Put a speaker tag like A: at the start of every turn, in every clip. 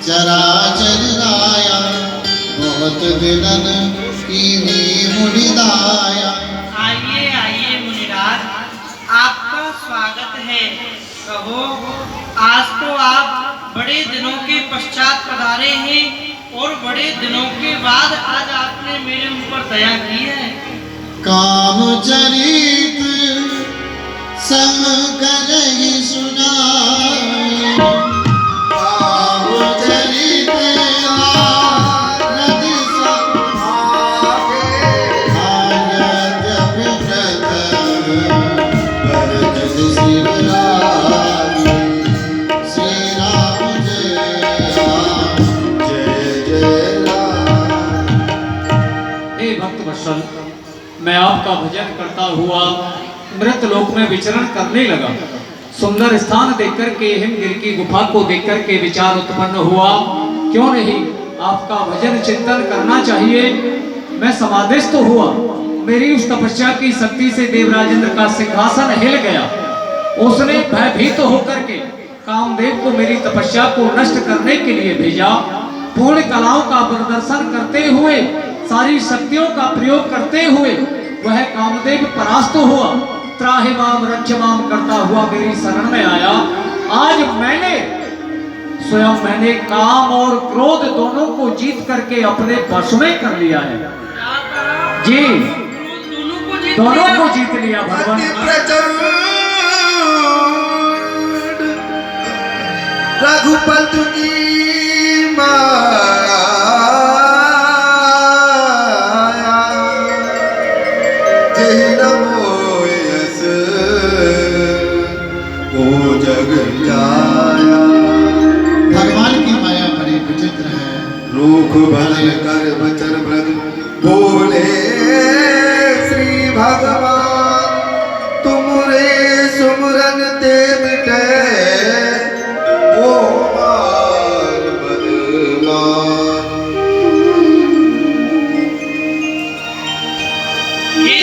A: चराचर राया बहुत दिनन कीनी मुनिदाया।
B: आइए आइए मुनिराज, आपका स्वागत है। कहो, आज तो आप बड़े दिनों के पश्चात पधारे हैं और बड़े दिनों के बाद आज आपने मेरे ऊपर दया की है।
A: काम चरित संग करहि सुनाई, काम चरित नारद संभागे, आयत विनत बरजत सिर लागी। श्री राम जय राम जय जय राम।
C: हे भक्त वत्सल, मैं आपका भजन करता हुआ मृत लोक में विचरण करने लगा। सुंदर स्थान देखकर के हिमगिर की गुफा को देखकर के विचार उत्पन्न हुआ, क्यों नहीं आपका भजन चिंतन करना चाहिए। मैं समाधिस्थ हुआ। मेरी उस तपस्या की शक्ति से देवराजेंद्र का सिंहासन हिल गया। उसने भयभीत होकर के कामदेव को मेरी तपस्या को नष्ट करने के लिए भेजा। पूर्ण कलाओं का प्रदर्शन करते हुए, सारी शक्तियों का प्रयोग करते हुए वह कामदेव परास्त हुआ। त्राहिमाम रक्षमाम करता हुआ मेरी शरण में आया। आज मैंने काम और क्रोध दोनों को जीत करके अपने वश में कर लिया है। जी, दोनों को जीत लिया भगवान।
A: रघुपति की माया जय नमोयस ओ जग जाया। भगवान की माया बड़ी विचित्र है। रूख भले कर बचन व्रत बोले श्री भगवान, तुमरे सुमरन ते मिटे ओ मार बदमान।
B: हे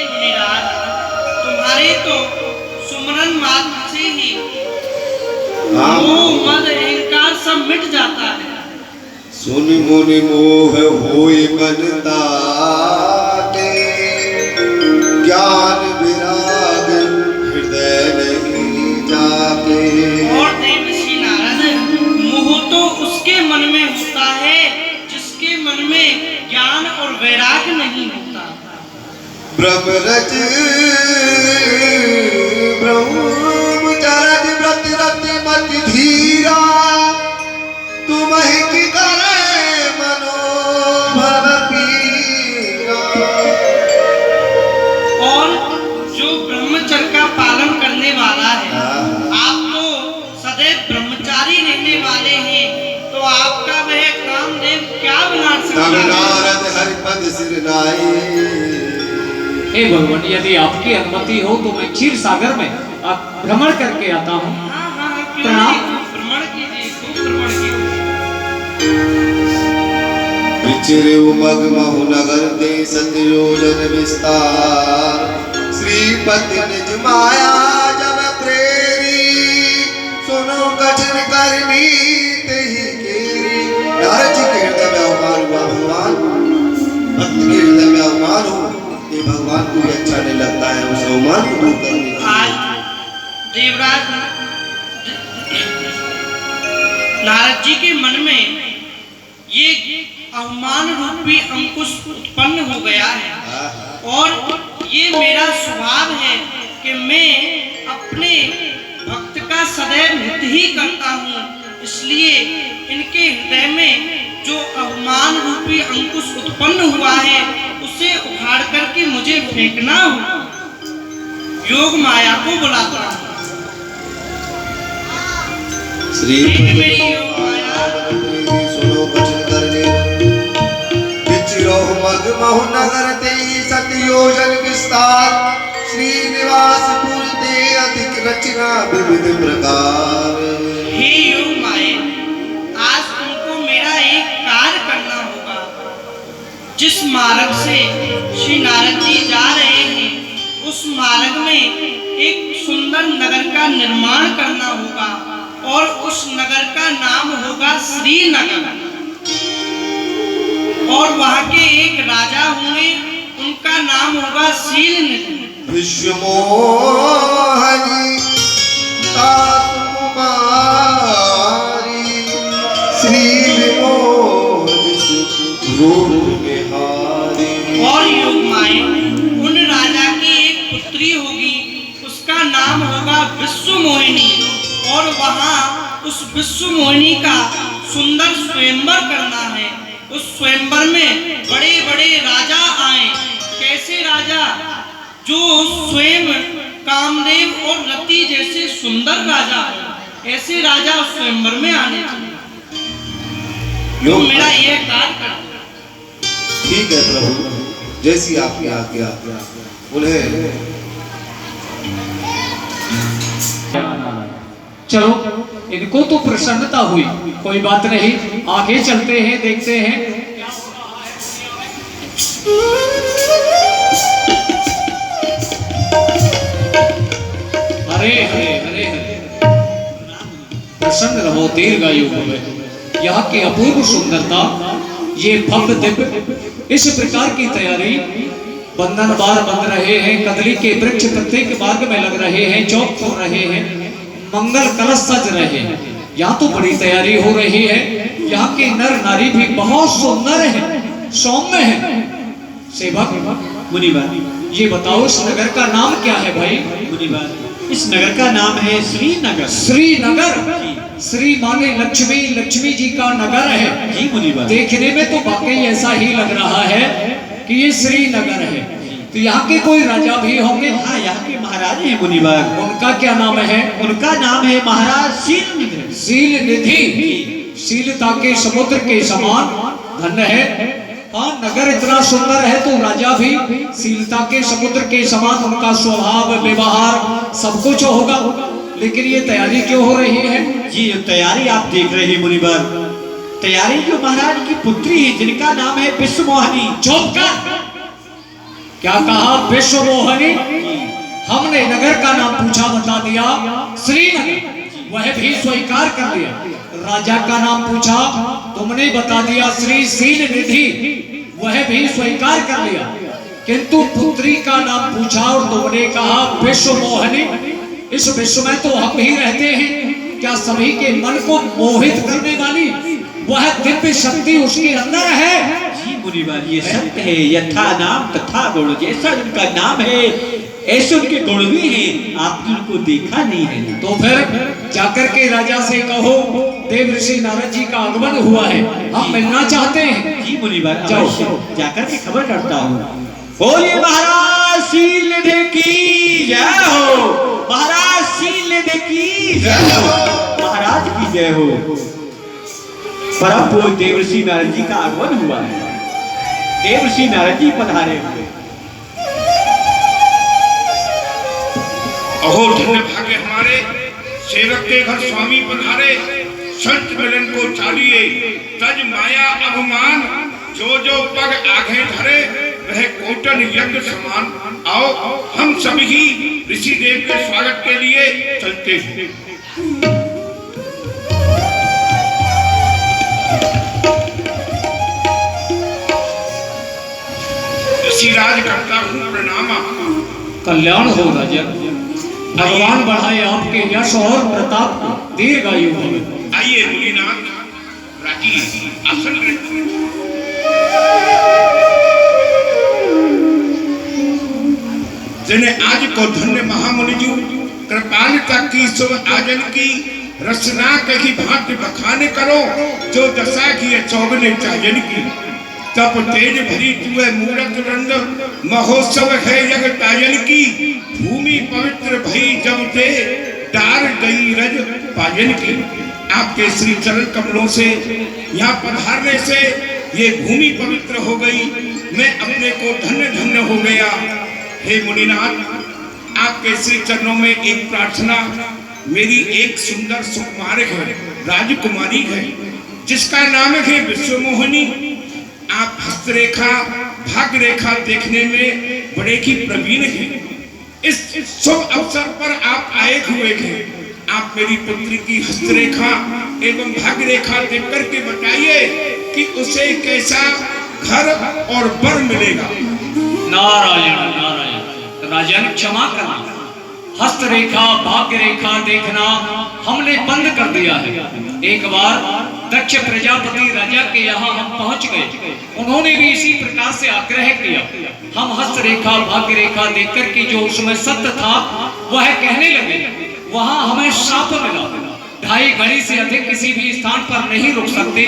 B: मुनिराज, तुम्हारे तो सुमरन मात्र से ही मोह मद अहंकार सब मिट जाता है।
A: सुन मुनि मोह होई मन ताके, ज्ञान विराग हृदय नहीं जाके।
B: और देवर्षि नारद, मोह तो उसके मन में होता है जिसके मन में ज्ञान और वैराग्य नहीं होता।
A: ब्रह्मरज ब्रह्मचरज व्रत रति मति धीरा, तुम्हि की करे मनोभव पीरा।
B: और जो ब्रह्मचर्य का पालन करने वाला है, आप तो सदैव ब्रह्मचारी रहने वाले हैं, तो आपका वह कामदेव क्या बिगाड़ सकता है।
A: नारद हरिपद सिर नाई।
C: हे भगवान, यदि आपकी अनुमति हो तो मैं क्षीर सागर में भ्रमण करके आता हूँ।
B: हाँ, क्यों नहीं, भ्रमण कीजिए, खूब भ्रमण कीजिए।
A: विचिर उमग महु नगर दे सतयोजन विस्तार, श्रीपति निज माया जब प्रेरी, सुनो कठिन करनी तेहि केरी। नारद जी के हृदय में अवमान हुआ। भगवान, भक्त के हृदय में अवमान हो, ये भगवान को भी अच्छा नहीं लगता है। उस अवमान को दूर करने
B: आज देवराज नारद जी के मन में ये अवमान रूपी अंकुश उत्पन्न हो गया है। और ये मेरा स्वभाव है कि मैं अपने भक्त का सदैव हित ही करता हूँ। इसलिए इनके हृदय में जो अवमान रूपी अंकुश उत्पन्न हुआ है, उसे उखाड़ करके मुझे फेंकना होगा। योग माया को बुलाता हूँ।
A: श्री
B: मेरी योग माया,
A: सुनो कठिन करने, विचिरो मग महु नगर ते सतयोजन विस्तार, श्रीनिवासपुर ते अधिक रचना विविध प्रकार।
B: हे योग माया, आज तुमको मेरा एक कार्य करना होगा। जिस मार्ग से श्री नारद जी जा रहे हैं, उस मार्ग में एक सुंदर नगर का निर्माण करना होगा और उस नगर का नाम होगा श्रीनगर। और वहाँ के एक राजा होंगे, उनका नाम होगा शीलनिधि।
A: विश्वमोहनी श्री
B: और युगमाएं उन राजा की एक पुत्री होगी, उसका नाम होगा विश्वमोहिनी। और वहाँ उस विश्वमोहिनी का सुंदर स्वयंवर करना है। उस स्वयंवर में बड़े बड़े राजा आए। कैसे राजा? जो स्वयं कामदेव और रति जैसे सुंदर राजा हो, ऐसे राजा उस स्वयंवर में आने चाहिए। तो मेरा यह कार्य कर।
A: ठीक है प्रभु, जैसी आपकी आज्ञा। उन्हें
C: चलो, इनको तो प्रसन्नता हुई, कोई बात नहीं, आगे चलते हैं, देखते हैं। हरे हरे हरे हरे, प्रसन्न रहो, दीर्घायु भवे। यहाँ की अपूर्व सुंदरता, ये भव्य दिव्य, इस प्रकार की तैयारी, बंधन बार बंध रहे हैं, कदली के वृक्ष प्रत्येक मार्ग में लग रहे हैं, चौक हो रहे हैं, मंगल कलश सज रहे हैं। यहाँ तो बड़ी तैयारी हो रही है। यहाँ के नर नारी भी बहुत सुंदर हैं, सौम्य हैं। सेवक
D: मुनिवर,
C: ये बताओ, इस नगर का नाम क्या है भाई?
D: मुनिवर, इस नगर का नाम है श्रीनगर।
C: श्रीनगर, श्री माने लक्ष्मी, लक्ष्मी जी का नगर है।
D: जी मुनिवर।
C: देखने में तो वाकई ऐसा ही लग रहा है कि ये श्रीनगर है। तो यहाँ के कोई राजा भी होंगे?
D: हाँ, यहाँ के महाराज हैं मुनिवर।
C: उनका क्या नाम है?
D: उनका नाम है महाराज शीलनिधि।
C: शीलनिधि, शीलता के समुद्र के समान धन्य है। हाँ, नगर इतना सुंदर है तो राजा भी शीलता के समुद्र के समान, उनका स्वभाव, व्यवहार सब कुछ होगा। लेकिन ये तैयारी क्यों हो रही है?
D: जी, ये तैयारी आप देख रहे हैं मुनिवर। तैयारी जो महाराज की पुत्री है, जिनका नाम है विश्वमोहिनी।
C: चुप कर! क्या कहा? विश्वमोहिनी? हमने नगर का नाम पूछा, बता दिया श्रीनगर, वह भी स्वीकार कर लिया। राजा का नाम पूछा, तुमने बता दिया श्री शीलनिधि, वह भी स्वीकार कर लिया। किंतु पुत्री का नाम पूछा और तुमने कहा विश्वमोहिनी। इस विश्व में तो हम ही रहते हैं, क्या सभी के मन को मोहित करने वाली वह दिव्य शक्ति उसके अंदर है?
D: जी मुनिवर, ये सत्य है। यथा नाम तथा गुण, जैसा उनका नाम है ऐसे उनके गुण भी हैं। आपने उनको देखा नहीं है।
C: तो फिर जाकर के राजा से कहो, देव ऋषि नारद जी का आगमन हुआ है, हम मिलना चाहते हैं।
D: जी मुनिवर,
C: जाओ,
D: जाकर के खबर करता हूँ। बोलिए महाराज शीलनिधि की जय हो। महाराज शीलनिधि की जय हो। महाराज की जय हो। परम पूज्य देवर्षि नारद जी का आगमन हुआ है। देवर्षि नारद जी पधारे हुए।
E: अहो धन्य भाग्य हमारे, सेवक के घर स्वामी पधारे। संत मिलन को चालिए, तज माया अभिमान, जो जो पग आगे धरे वह कोटन यज्ञ समान। आओ हम सभी ऋषि देव के स्वागत के लिए चलते हैं। ऋषिराज करता हूँ प्रणाम।
C: कल्याण हो राजा, भगवान बढ़ाए आपके यश और प्रताप को, दीर्घायु हो।
E: आइए मुनिनाथ, राजी आसन ग्रहण। जिन्हें आज को धन्य महामुनि जी कृपालता की शुभ आजन की रचना कही भांति बखाने करो, जो दशा की चौगने चाजन की। तप तेज भरी तुए मूरत रंग, महोत्सव है यज्ञ तायन की। भूमि पवित्र भई जब ते, डार गई रज पायन की। आपके श्री चरण कमलों से यहाँ पधारने से ये भूमि पवित्र हो गई, मैं अपने को धन्य धन्य हो गया। हे मुनिनाथ, आपके श्री चरणों में एक प्रार्थना। मेरी एक सुंदर सुकुमार है, राजकुमारी है, जिसका नाम है विश्वमोहिनी। आप हस्तरेखा भाग रेखा देखने में बड़े ही प्रवीण हैं। इस शुभ अवसर पर आप आए हुए हैं। आप मेरी पुत्री की हस्तरेखा एवं भाग्य रेखा देख करके बताइए कि उसे कैसा घर और वर मिलेगा।
C: नारायण नारायण। राजन क्षमा करना, हस्तरेखा भाग्य रेखा देखना हमने बंद कर दिया है। एक बार दक्ष प्रजापति राजा के यहाँ हम पहुंच गए, उन्होंने भी इसी प्रकार से आग्रह किया। हम हस्तरेखा भाग्य रेखा देख कर के जो उसमें सत्य था वह कहने लगे। वहां हमें शाप मिला, 2.5 घड़ी से अधिक किसी भी स्थान पर नहीं रुक सकते।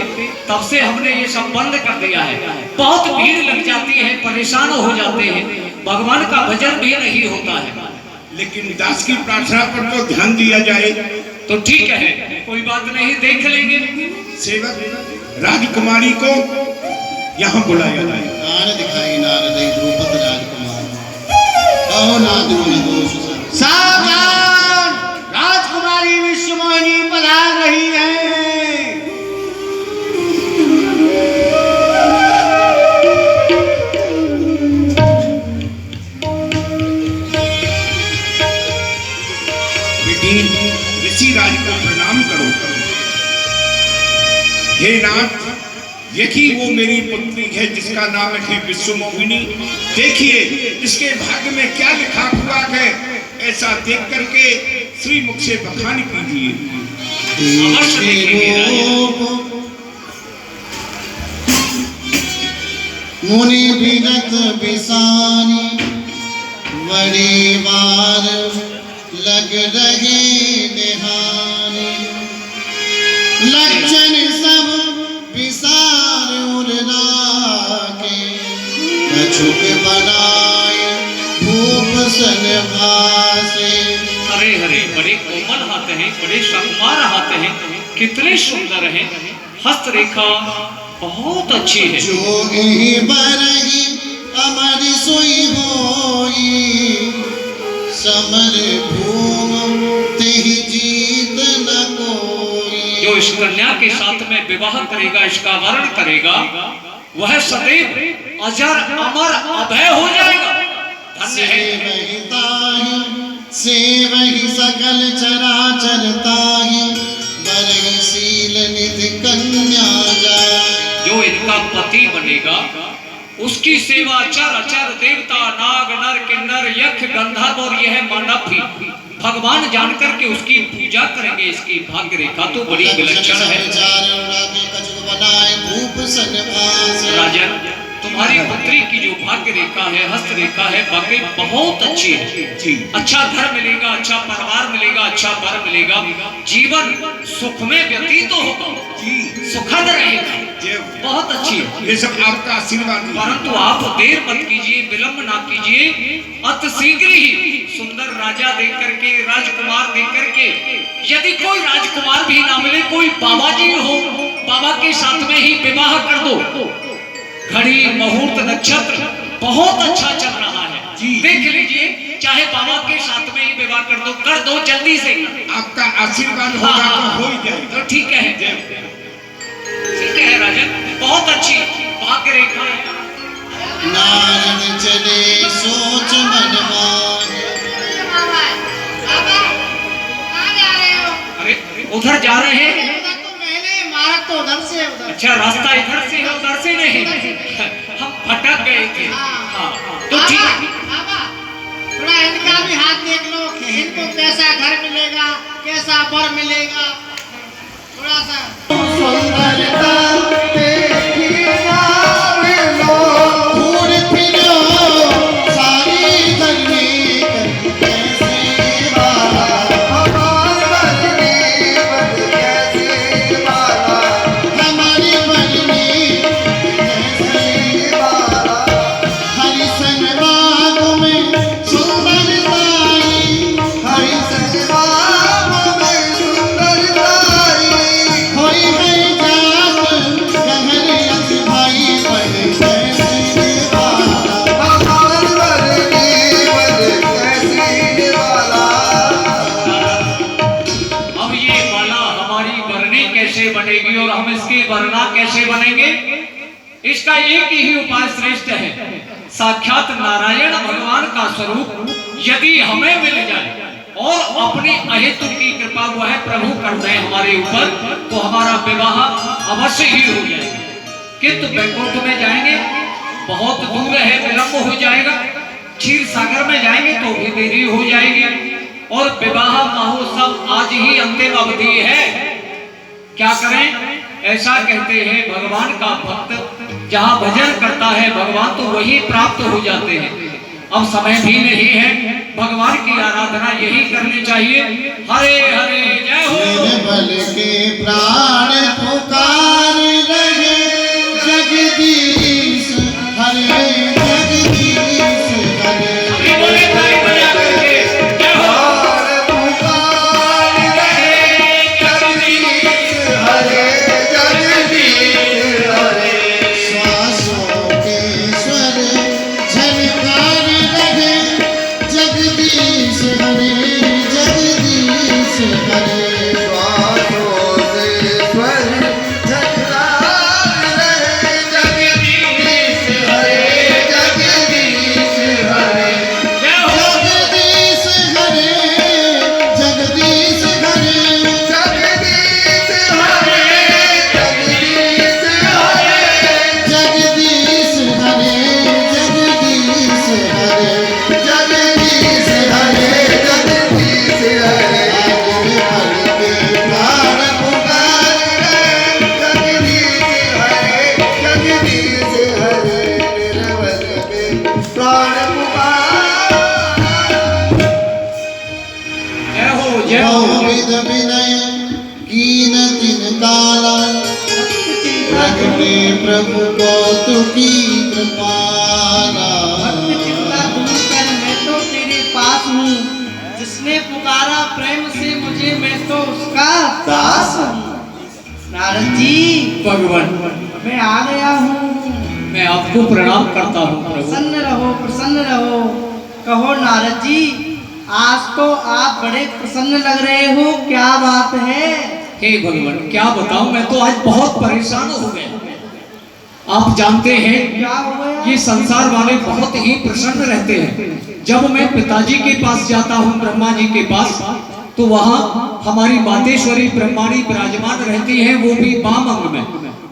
C: तब से हमने ये सब बंद कर दिया है। बहुत भीड़ लग जाती है, परेशान हो जाते हैं, भगवान का भजन भी नहीं होता है।
E: लेकिन दास की प्रार्थना पर तो ध्यान दिया जाए।
C: तो ठीक है, कोई बात नहीं, देख लेंगे।
E: सेवक राजकुमारी को यहाँ बुलाया जाए।
A: नारद दिखाई नारद द्रुपद राजकुमार कहो नाद गुण दोष
D: सावधान, राजकुमारी विश्वमोहिनी पधार रही है।
E: ऋषि राज को प्रणाम करो। हे नाथ, यही वो मेरी पुत्री है जिसका नाम है विश्वमोहिनी। देखिए इसके भाग्य में क्या लिखा हुआ है, ऐसा देख करके श्री मुख से बखान कीजिए।
A: मुनि बिरत बिसानी बड़ी बार लग रहे निहानी। लक्षण सब विसार उड़ना के कछुक बनाए भूप सन भासे।
C: हरे हरे, बड़े कोमल हाथ हैं, बड़े सुकुमार हाथ हैं, कितने सुंदर हैं। हस्तरेखा बहुत अच्छी है।
A: जो यही बरही अमर सोई होई समर भूम तेहि जीत न कोई।
C: जो इस कन्या के साथ में विवाह करेगा, इसका वर्ण करेगा, वह सदैव अजर अमर अभय हो जाएगा। धन्य है।
A: से वही सकल चराचर ताहि बरहि शील निधि कन्या जाय।
C: जो इनका पति बनेगा उसकी सेवा चर अचर देवता नाग नर किन्नर यक्ष गंधर्व और यह मानव भी भगवान जानकर के उसकी पूजा करेंगे। इसकी भाग्य रेखा तो बड़ी विलक्षण है। राजन, तुम्हारी पुत्री की जो भाग्य रेखा है, हस्त रेखा है, वाकई बहुत अच्छी है। अच्छा घर मिलेगा, अच्छा परिवार मिलेगा, अच्छा वर मिलेगा, जीवन सुख में व्यतीत होगा, सुखद रहेगा, बहुत अच्छी है।
E: ये सब आपका आशीर्वाद है।
C: परंतु आप देर मत कीजिए, विलंब ना कीजिए, अति शीघ्र ही सुंदर राजा देख करके, राजकुमार देख करके, यदि कोई राजकुमार भी ना मिले, कोई बाबा जी हो, बाबा के साथ में ही विवाह कर दो। घड़ी मुहूर्त नक्षत्र बहुत अच्छा चल रहा है, देख लीजिए, चाहे बाबा के साथ में ही विवाह कर दो जल्दी से।
E: आपका आशीर्वाद होगा तो हो ही जाएगा।
C: तो ठीक है, ठीक है राजन, बहुत अच्छी भाग्य रेखा है।
A: नारद चले सोच मन माहे।
C: अरे उधर जा रहे हैं?
B: तो उधर से उधर।
C: अच्छा, रास्ता इधर से है, उधर से नहीं। हम भटक गए थे। हाँ, तो ठीक है।
B: थोड़ा इनका भी हाथ देख लो, इनको कैसा घर मिलेगा, कैसा वर मिलेगा, थोड़ा सा
A: सुंदरता देखी नावे लो, घूर फिरो सारी धरनी कैसे वाला, हमारी बदनी बद कैसे वाला, हमारी बदनी कैसे वाला। हरिशन बाग में सुंदरताई, हरिशन बाग में सुंदरताई, होई है जात कहर अति भाई पर कैसे वाला, हमार बदनी बद कैसे वाला।
C: अब ये माला हमारी वरनी कैसे बनेगी और हम इसकी वरना कैसे बनेंगे? इसका एक ही उपाय श्रेष्ठ है। साक्षात नारायण भगवान का स्वरूप यदि हमें मिल जाए और अपनी अहेतु की कृपा वो है प्रभु कर दें हमारे ऊपर, तो हमारा विवाह अवश्य ही हो जाएगा। किंतु बैकुंठ में जाएंगे बहुत दूर है, विलंब हो जाएगा। क्षीर सागर में जाएंगे तो भी देरी हो जाएगी। और विवाह महोत्सव आज ही अंतिम अवधि है, क्या करें? ऐसा कहते हैं भगवान का भक्त जहाँ भजन करता है भगवान तो वही प्राप्त हो जाते हैं। अब समय भी नहीं है, भगवान की आराधना यही करनी चाहिए। हरे हरे जय हो।
A: निर्बल के प्राण पुकार रहे जगदीश हरे जगदीश हरे।
C: बोले ताली बजा करके जय हो।
A: पुकार रहे जगदीश हरे जगदीश हरे। श्वासों के स्वर झनकार रहे जगदीश हरे जगदीश हरे। श्वासों से स्वर झनकार रहे जगदीश हरे जगदीश हरे।
C: जय हो।
A: जगदीश हरे जगदीश हरे जगदीश हरे जगदीश हरे। जगदीश हरे जगदीश हरे जगदीश हरे जगदीश हरे। निर्बल के प्राण पुकार रहे जगदीश हरे जगदीश हरे। निर्बल के प्राण पुकार
C: जय हो जय हो।
A: विध विनय कीन तिन काला प्रगटे प्रभु कौतुकी कृपाला।
B: चिंता दूर कर, मैं तो तेरे पास हूँ। जिसने पुकारा प्रेम से मुझे, मैं तो उसका दास हूँ। नारद जी
C: भगवान
B: मैं आ गया हूँ।
C: मैं आपको प्रणाम करता हूँ प्रभु।
B: प्रसन्न रहो प्रसन्न रहो। कहो नारद जी, आज तो आप बड़े प्रसन्न लग रहे हो, क्या बात है?
C: हे भगवान क्या बताऊं, मैं तो आज बहुत परेशान हो गया। आप जानते हैं
B: क्या हो गया?
C: ये संसार वाले बहुत ही प्रसन्न रहते हैं। जब मैं पिताजी के पास जाता हूँ ब्रह्मा जी के पास, तो वहाँ हमारी मातेश्वरी ब्रह्माणी विराजमान रहती हैं, वो भी वाम अंग में।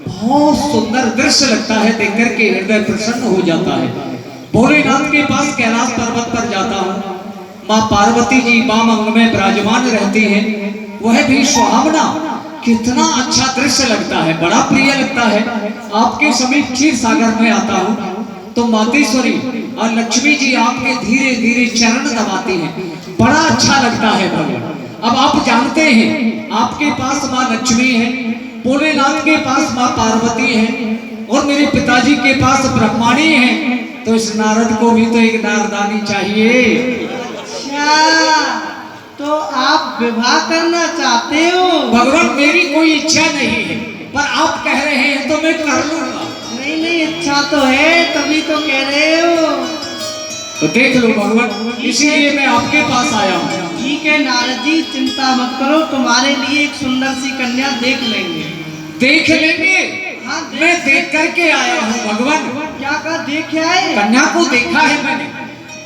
C: बहुत सुंदर दृश्य लगता है, देख करके हृदय प्रसन्न हो जाता है। भोलेनाथ के पास कैलाश पर्वत पर जाता हूँ, माँ पार्वती जी वाम अंग में विराजमान रहती हैं, वह भी सुहावना। कितना अच्छा दृश्य लगता है, बड़ा प्रिय लगता है। आपके समीप क्षीर सागर में आता हूँ तो मातेश्वरी और लक्ष्मी जी आपके धीरे धीरे चरण दबाती हैं, बड़ा अच्छा लगता है भगवान। अब आप जानते हैं आपके पास माँ लक्ष्मी है, भोलेनाथ के पास माँ पार्वती है और मेरे पिताजी के पास ब्रह्माणी है, तो इस नारद को भी तो एक नारदानी चाहिए।
B: अच्छा, तो आप विवाह करना चाहते हो?
C: भगवान मेरी कोई इच्छा नहीं है, पर आप कह रहे हैं तो मैं कर लूंगा।
B: नहीं नहीं, इच्छा तो है, तभी तो कह रहे हो।
C: तो देख लो भगवान, इसीलिए मैं आपके पास आया हूँ।
B: ठीक है नारद जी, चिंता मत करो, तुम्हारे लिए एक सुंदर सी कन्या देख लेंगे।
C: देख लेंगे?
B: हाँ,
C: मैं देख करके आया हूँ भगवान।
B: क्या कहा देख आए?
C: कन्या को देखा है मैंने।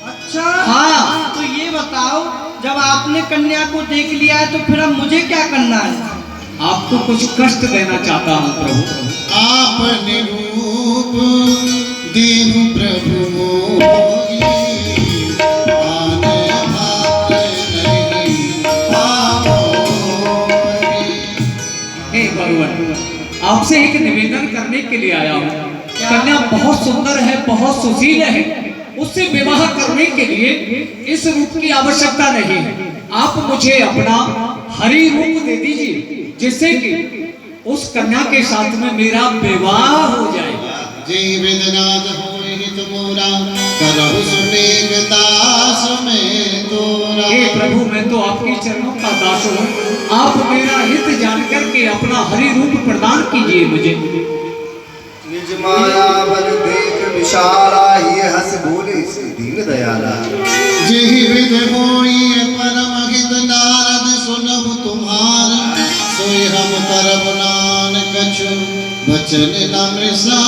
B: अच्छा
C: हाँ।
B: तो ये बताओ, जब आपने कन्या को देख लिया है तो फिर अब मुझे क्या करना है?
C: आपको कुछ कष्ट देना चाहता हूँ प्रभु।
A: आपने रूप देहु प्रभु मोहि, आने भाग नहीं पाओहि।
C: हे भगवान, आपसे एक निवेदन करने के लिए आया हूँ। कन्या बहुत सुंदर है, बहुत सुशील है, उससे विवाह करने के लिए इस रूप की आवश्यकता नहीं है। आप मुझे अपना हरि रूप दे दीजिए, जिससे कि उस कन्या के साथ में मेरा विवाह हो जाएगा।
A: जय विदनाथ होए हित मोरा, करहु सुनेग दास में तोरा।
C: हे प्रभु, मैं तो आपके चरणों का दास हूँ, आप मेरा हित जान करके अपना हरि रूप प्रदान कीजिए मुझे।
A: निज माया बल देख विशाला, ये हंस बोले से दीन दयाला। जेहि विध होई परम हित नारद, सुनहु तुम्हारा सोई हम करब नान कछु, बचन न मृषा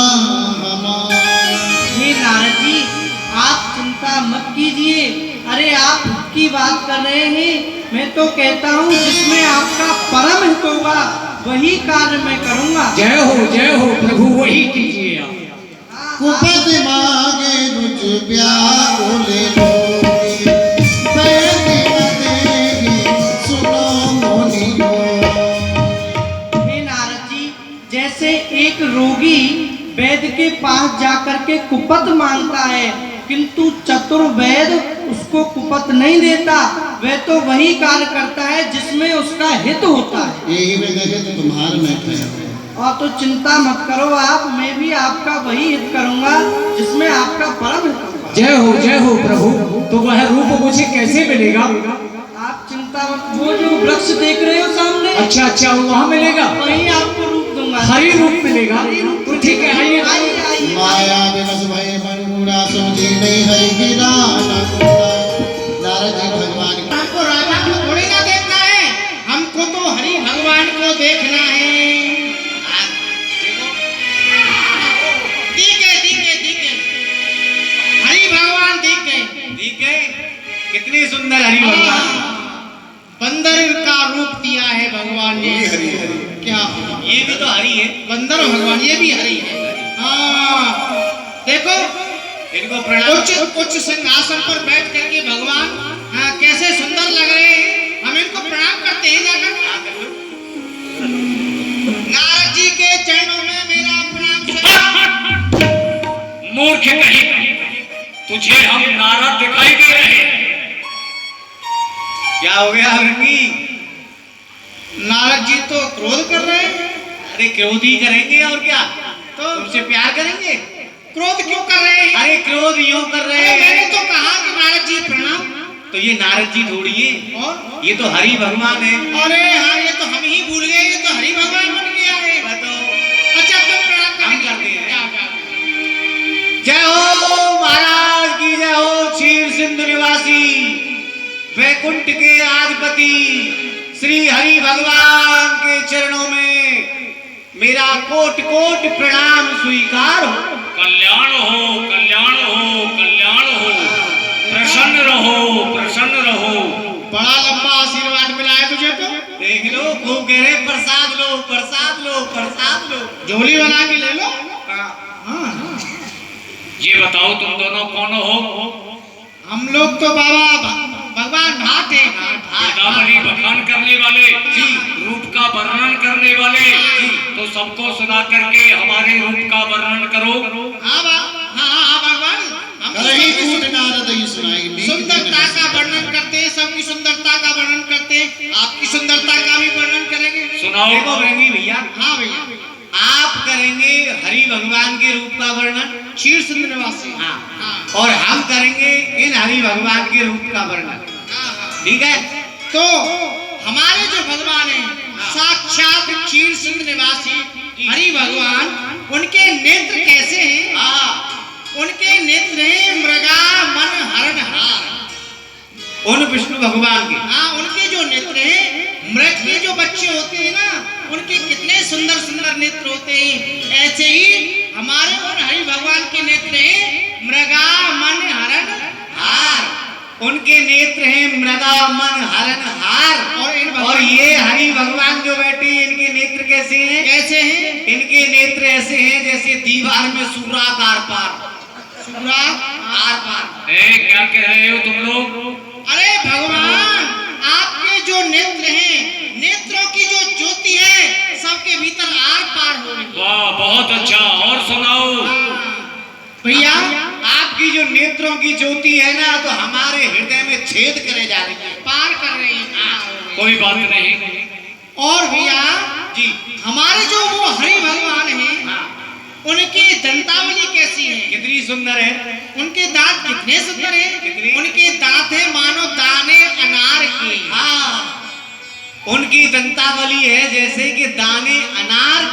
A: हमार।
B: हे नारद जी, आप चिंता मत कीजिए। अरे आप की बात कर रहे हैं। मैं तो कहता हूँ जिसमें आपका परम हित होगा वही कार्य मैं करूँगा।
C: जय हो प्रभु, वही कीजिए आप।
A: कुपत मांगे मुझ प्यार बोले लोगी, पैसे न देगी सुनो मोनी लो।
B: हे नारद जी, जैसे एक रोगी वैद्य के पास जाकर के कुपत मांगता है किंतु चतुर वैद्य उसको कुपत नहीं देता, वह तो वही कार्य करता है जिसमें उसका हित होता है।
A: यही में देखे तो तुम्हारे में है।
B: और तो चिंता मत करो आप, मैं भी आपका वही हित करूंगा जिसमें आपका परम हित होगा।
C: जय हो प्रभु। तो वह रूप मुझे कैसे मिलेगा?
B: आप चिंता मत, वो जो वृक्ष देख रहे हो सामने,
C: अच्छा वो वहाँ मिलेगा,
B: वही आपको रूप दूंगा।
C: हरी रूप मिलेगा। तो ठीक है, आइए।
B: आइए।
A: माया विवश भय मनमूढ़ा समझी नहीं हरि की दाना कूड़ा। नारद जी भगवान
F: हमको राजा को थोड़ी ना देखना है, हमको तो हरि भगवान को देखना है। ठीक है, हरि भगवान दिख गए।
D: कितने सुंदर हरि भगवान।
F: बंदर का रूप दिया है भगवान ने।
E: हरि
F: क्या
D: ये भी तो हरि है।
F: बंदर भगवान, ये भी हरि है। हाँ देखो,
D: इनको प्रणाम।
F: उच्च सिंहासन पर बैठ करके भगवान कैसे सुंदर लग रहे हैं। हम इनको प्रणाम करते हैं जाकर। नारद जी के चरणों में मेरा प्रणाम।
C: मूर्ख कहीं, तुझे हम नारद दिखाई दे रहे हैं।
D: क्या हो गया रंगी?
F: नारद जी तो क्रोध कर रहे हैं।
D: अरे क्रोध ही करेंगे और क्या,
F: तो
D: तुमसे प्यार करेंगे।
F: क्रोध क्यों कर रहे हैं?
D: अरे क्रोध यूं कर रहे
F: अरे मैंने
D: हैं।
F: तो कहा कि नारद जी प्रणाम।
D: तो ये नारद जी थोड़ी है,
F: और
D: ये तो हरि भगवान है।
F: अरे हाँ, ये तो हम ही भूल गए, ये तो हरि भगवान बन गया है।
D: तो
F: अच्छा तो प्रणाम
D: हम
F: करेंगे।
D: करते हैं।
F: क्या
D: जय हो महाराज की जय हो। क्षीर सिंधु निवासी वैकुंठ के आधिपति श्री हरि भगवान के चरणों में मेरा कोट कोट प्रणाम स्वीकार हो।
C: कल्याण हो, कल्याण हो, कल्याण हो। प्रसन्न रहो, प्रसन्न रहो।
F: बड़ा लंबा आशीर्वाद मिला है तुझे तो।
D: देख लो, खूब कह रहे प्रसाद लो, प्रसाद लो, प्रसाद लो।
F: झोली बना के ले लो।
C: ये बताओ तुम दोनों कौन हो?
F: हम लोग तो बाबा भगवान भाट है।
C: वेदावली बखान करने वाले जी, रूप का वर्णन करने वाले जी। तो सबको सुना करके हमारे रूप का वर्णन करो।
F: हाँ भगवान, हम तो
A: करही
F: सबकी
A: कूट नारद ही सुनाई नीक
F: सुंदरता का वर्णन करते हैं, सबकी सुंदरता का वर्णन करते हैं। आपकी सुंदरता का भी वर्णन करेंगे।
C: सुनाओ।
D: देखो रंगी भैया,
F: हाँ भैया,
D: आप करेंगे हरि भगवान के रूप का वर्णन।
F: क्षीर सिंधु निवासी।
D: हाँ। और हम करेंगे इन हरि भगवान के रूप का वर्णन। ठीक है?
F: तो हमारे जो भगवान हैं, साक्षात क्षीर सिंधु निवासी हरि भगवान, उनके नेत्र कैसे हैं? उनके नेत्र हैं मृगा मन हरणहार।
D: उन विष्णु भगवान के।
F: हाँ, उनके जो नेत्र हैं, मृग के जो बच्चे होते हैं ना, उनके कितने सुंदर सुंदर नेत्र होते हैं। ऐसे ही हमारे और हरि भगवान के नेत्र हैं मृगा मन हरण हार।
D: उनके नेत्र हैं मृगा मन हरण हार। और ये हरि भगवान जो बैठे हैं, इनके नेत्र कैसे हैं?
F: कैसे हैं?
D: इनके नेत्र ऐसे हैं जैसे दीवार में सूराग आर पार।
F: सुराग
D: आर पार।
C: क्या कह रहे हो तुम लोग?
F: अरे भगवान, आपके जो नेत्र हैं, नेत्रों की जो ज्योति है, सबके भीतर आर पार हो रही है।
C: वाह, बहुत अच्छा। और सुनाओ।
F: भैया,
D: आपकी जो नेत्रों की ज्योति है ना, तो हमारे हृदय में छेद करे जा रही है,
F: पार कर रही है।
C: कोई बात नहीं।
F: और भैया
D: जी,
F: हमारे जो वो हरि भगवान हैं, उनकी दंतावली कैसी है?
D: कितनी सुंदर है।
F: उनके दांत कितने सुंदर
D: कितने?
F: हैं? उनके दांत है मानो दाने अनार के।
D: हाँ, उनकी दंतावली है जैसे कि दाने अनार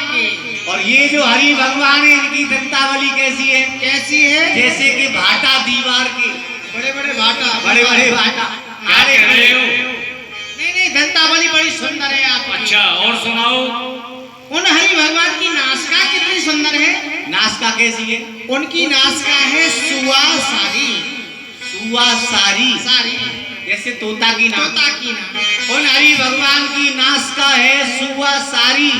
D: के। और ये जो हरि भगवान है, इनकी दंतावली कैसी है?
F: कैसी है?
D: जैसे कि भाटा दीवार के।
F: बड़े बड़े भाटा।
D: बड़े बड़े भाटा।
C: क्या कह रहे हो?
F: नहीं, दंतावली बड़ी सुंदर है आपकी।
C: अच्छा, और सुनाओ।
F: उन हरि भगवान की नासिका कितनी सुंदर है?
D: नासिका कैसी है?
F: उनकी नासिका है सुवासारी। सुआ सारी जैसे तोता की नाक। उन हरि भगवान की नास का है सुआ सारी,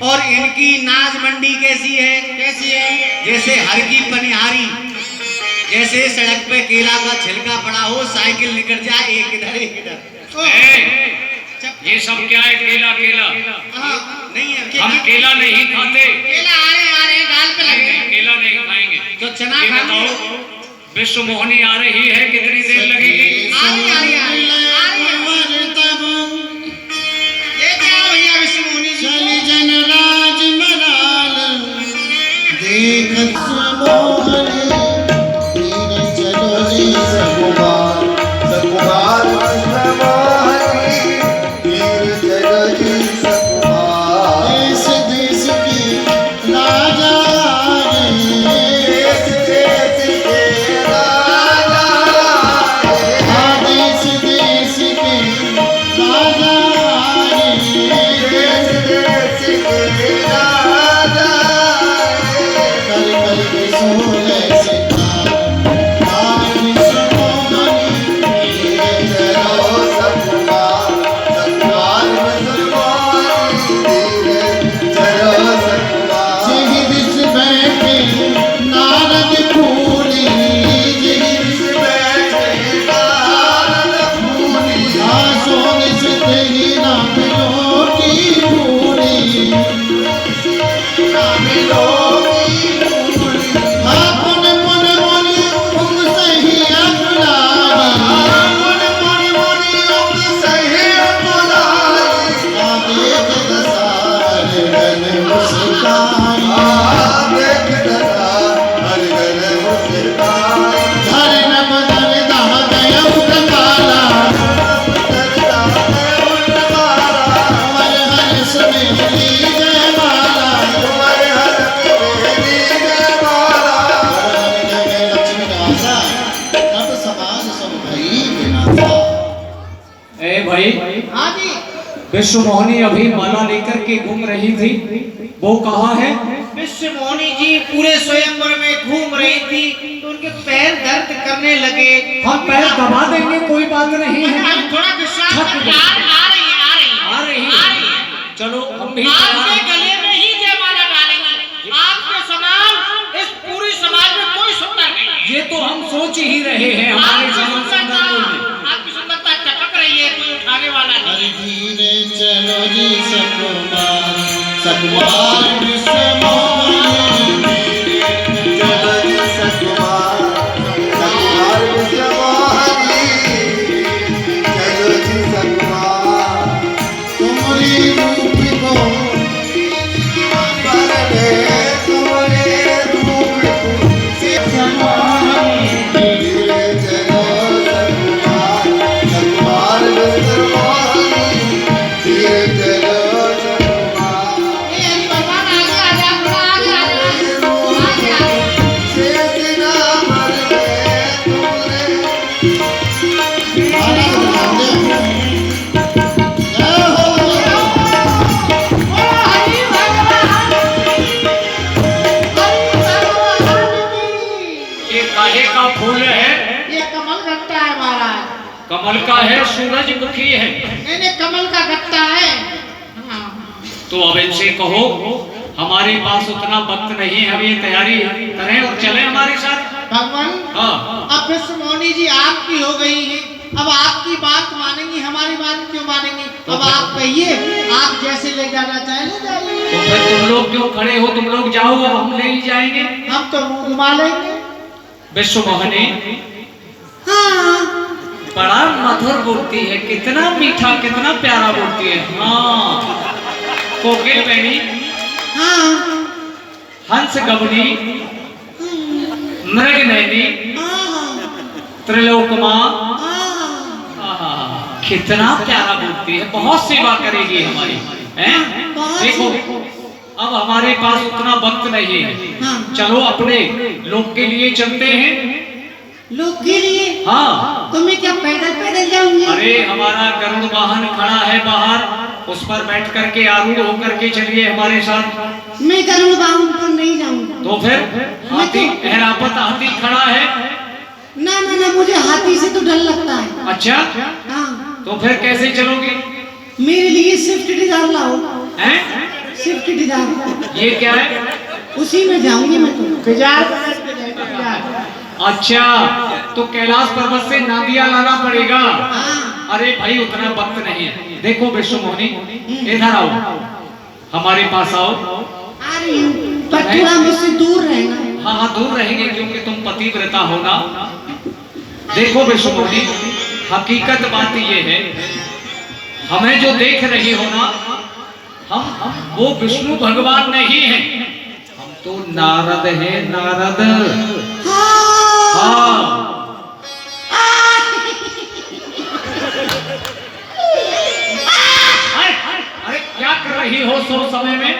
F: और इनकी नाज मंडी कैसी है? जैसे हर की पनिहारी। जैसे सड़क पे केला का छिलका पड़ा हो, साइकिल निकल जाए एक इधर एक इधर।
C: ये सब क्या है? केला केला
F: नहीं है,
C: हम केला नहीं खाते।
F: केला आ रहे गाल पे लग गए।
C: केला नहीं खाएंगे।
F: तो चना
C: ये
F: खा
C: बताओ, विश्व मोहिनी आ रही है, कितनी देर लगेगी?
F: आ रही है। ये क्या हो भैया विष्णु मुनि जी?
A: चल जनराज मलाल देख मोहनी वीर चलो जी सकुमार सकुमार कृष्ण मोहनी वीर चलो जी सकुमार। देश देश की राजा देश देश के राजा देश देश के राजा देश देश के राजा कर कर के सोने सितार नाम सुमोहनी वीर चलो सकुमार सकुमार मुसलमानी वीर चलो सकुमार। जही दिस बैठे नारद फूली जही दिस बैठे नारद फूली आसों दिस तेरी नाम लोकी फूली नाम लोकी फूली। पुन पुन मुनि उग सही अकुलारी पुन पुन मुनि उग सही अकुलारी देख दसार गन मुस्काई देख दसार गन मुस्काई। धर नम धर दाह गय उठकाला तुम्हारे हर समेली जय माला तुम्हारे हर समेली जय माला। लक्ष्मी दासा तब समाज सब भई विनाशा।
C: ए भाई,
F: हाँ जी।
C: विश्व मोहिनी अभी माला लेकर के घूम रही थी, वो कहाँ है?
F: विश्व मोहिनी जी पूरे स्वयंवर में घूम रही थी, तो उनके पैर दर्द करने लगे।
C: हम पैर दबा देंगे, कोई बात नहीं है।
F: थोड़ा विश्राम
C: थक
F: कर-
C: गए।
F: आ रही है।
C: चलो हम भी
F: आपके गले में ही जयमाला डालेंगे। आपके समान इस पूरी समाज में कोई सुंदर नहीं है।
C: ये तो हम सोच ही रहे हैं, हमारे
F: आपकी
C: समान सुंदर कोई नहीं।
F: सुंदरता आपकी सुंदरता टपक रही है, कोई उठाने वाला नहीं है।
A: धीरे चलो जी सकुमार सकुमार विश्व मोहिनी चलो जी सकुमार सकुमार विश्व मोहिनी चलो जी सकुमार। तुम्हारी रूप को परने तुम्हारे रूप को धीरे चलो सकुमार सकुमार विश्व मोहिनी धीरे चलो सकुमार।
F: ये भगवान आगे आ जा, थोड़ा आगे आ जा।
A: शेष नाम रे तुमरे
F: हरि भगवान की।
C: ये काहे का फूल है?
F: ये कमल गट्टा है महाराज।
C: कमल का है, सूरजमुखी है।
F: नहीं कमल का गट्टा है। हाँ।
C: तो अब इनसे कहो, हमारे पास उतना वक्त नहीं है, हम ये तैयारी करें और चलें हमारे साथ।
F: भगवान
C: हाँ,
F: अब विश्व मोहिनी जी आपकी हो गई है, अब आपकी बात मानेंगी, हमारी बात क्यों मानेंगी? अब आप कहिए, आप जैसे ले जाना चाहे ले जाइए।
C: तो फिर तुम लोग क्यों खड़े हो? तुम लोग जाओ, अब हम ले ही जाएंगे।
F: हम तो मुंह घुमा लेंगे।
C: विश्व मोहिनी
F: हाँ
C: बड़ा मधुर बोलती है, कितना मीठा, कितना प्यारा बोलती है। हाँ, कोकिल बेनी,
F: हाँ
C: हंस गवनी, मृग नैनी, त्रिलोकमा, आहा, कितना प्यारा बोलती है। बहुत सेवा करेगी हमारी, हैं? देखो, अब हमारे पास उतना वक्त नहीं है। चलो अपने लोग के लिए चलते हैं।
F: लोग के लिए?
C: हाँ,
F: तो मैं क्या पैदल पैदल जाऊंगी?
C: अरे हमारा गरुड़ वाहन खड़ा है बाहर, उस पर बैठ करके आरूढ़ होकर के चलिए हमारे साथ।
F: मैं गरुड़ वाहन पर नहीं जाऊंगा।
C: तो फिर हाथी, एहरापत हाथी खड़ा है।
F: ना ना ना, मुझे हाथी से तो डर लगता है।
C: अच्छा,
F: हाँ,
C: तो फिर कैसे चलोगे?
F: मेरे लिए स्विफ्ट डिजायर लाओ।
C: हैं?
F: स्विफ्ट डिजायर,
C: ये क्या है?
F: उसी में जाऊंगी मैं तो।
C: अच्छा, तो कैलाश पर्वत से नादिया लाना पड़ेगा।
F: हाँ,
C: अरे भाई उतना वक्त नहीं है। देखो विष्णु मोहिनी, इधर आओ, हमारे पास आओ।
F: आ रही हूँ, पर थोड़ा मुझसे दूर रहना।
C: हाँ हाँ, दूर रहेंगे क्योंकि तुम पतिव्रता हो ना। देखो विष्णु मोहिनी, हकीकत बात ये है, हमें जो देख रही हो ना, हम वो विष्णु भगवान नहीं है, हम तो नारद हैं, नारद। हाँ, अरे क्या कर रही हो? सो समय में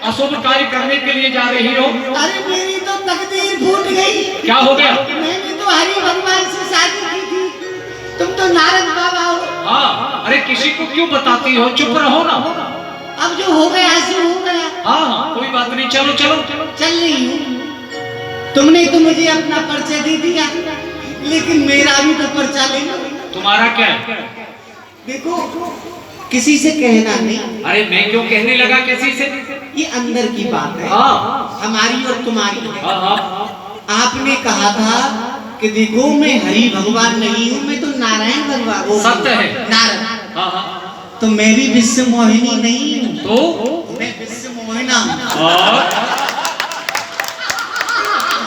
C: अशुभ कार्य करने के लिए जा रही हो?
F: अरे मेरी तो तकदीर फूट गई।
C: क्या हो गया?
F: मैंने तो हरि भगवान से शादी की थी, तुम तो नारद बाबा हो।
C: हाँ, अरे किसी को क्यों बताती हो? चुप रहो ना।
F: अब जो हो गया सो हो गया।
C: हाँ हाँ, कोई बात नहीं, चलो चलो चलो।
F: चल रही हूँ। तुमने तो मुझे अपना परिचय दे दिया, लेकिन मेरा भी तो परिचय लेना।
C: तुम्हारा क्या है?
F: देखो, किसी से कहना नहीं।
C: अरे मैं क्यों कहने लगा किसी से?
F: ये अंदर की बात है,
C: हाँ
F: हमारी और तुम्हारी है।
C: हाँ हाँ।
F: आपने कहा था कि देखो मैं हरि भगवान नहीं हूँ, मैं तो नारायण भगवान हूँ।
C: सत्य है।
F: नारायण।
C: हाँ हाँ।
F: तो मैं भी विश्व मोहिनी नहीं हूँ,
C: तो
F: मैं विश्व मोहिना हूँ।
C: और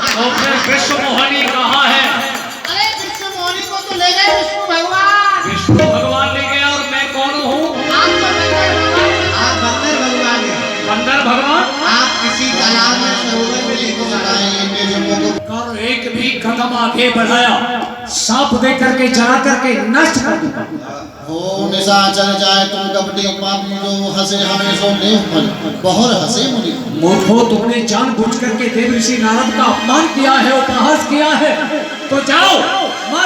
C: तो फिर विष्णु मोहिनी कहाँ है?
F: अरे विश्व मोहिनी को तो ले गए विष्णु भगवान।
C: विष्णु भगवान ले गया और मैं कौन हूँ?
F: आप तो बंदर भगवान हैं।
C: बंदर भगवान?
F: आप किसी तालाब में सरोवर में देखो
C: और एक भी कदम आगे बढ़ाया, सांप दे करके जला करके नष्ट कर दूंगा।
G: हो निशाचर जाए तुम कपटी पापी जो हंसे हमें सो लेव फल बहुत हंसे मुनि।
C: मूर्खो, तुमने जानबूझ करके देव ऋषि नारद का अपमान किया है, उपहास किया है, तो जाओ, माँ